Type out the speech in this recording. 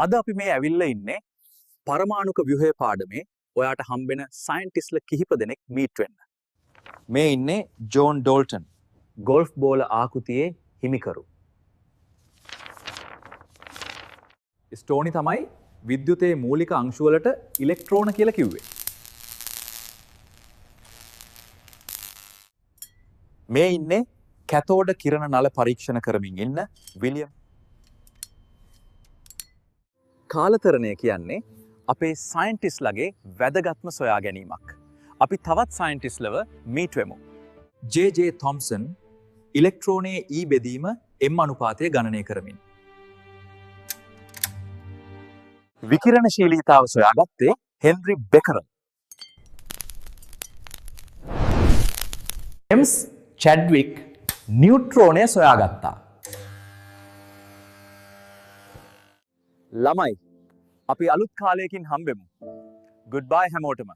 අද අපි මේ ඇවිල්ලා ඉන්නේ පරමාණුක ව්‍යුහය පාඩමේ ඔයාට හම්බෙන සයන්ටිස්ට්ලා කිහිප දෙනෙක් මීට් වෙන්න. මේ ඉන්නේ ජෝන් ඩෝල්ටන්, ගෝල්ෆ් බෝල ආකෘතියේ හිමිකරු. ස්ටෝනි තමයි විද්‍යුතයේ මූලික අංශු වලට ඉලෙක්ට්‍රෝන කියලා කිව්වේ. මේ ඉන්නේ කැතෝඩ කිරණ නල පරීක්ෂණ කරමින් ඉන්න විලියම්. කාලතරණය කියන්නේ අපේ සයන්ටිස්ට්ලාගේ වැදගත්ම සොයා ගැනීමක්. අපි තවත් සයන්ටිස්ට්ලව මීට් වෙමු. ජේ.ජේ. තොම්සන් ඉලෙක්ට්‍රෝනයේ E බෙදීම M අනුපාතය ගණනය කරමින්. විකිරණශීලීතාව සොයාගත්තේ හෙන්රි බෙකරල්. ජේම්ස් චැඩ්වික් නියුට්‍රෝනය සොයාගත්තා. ළමයි අපි අලුත් කාලයකින් හම්බෙමු. ගුඩ්බයි හැමෝටම.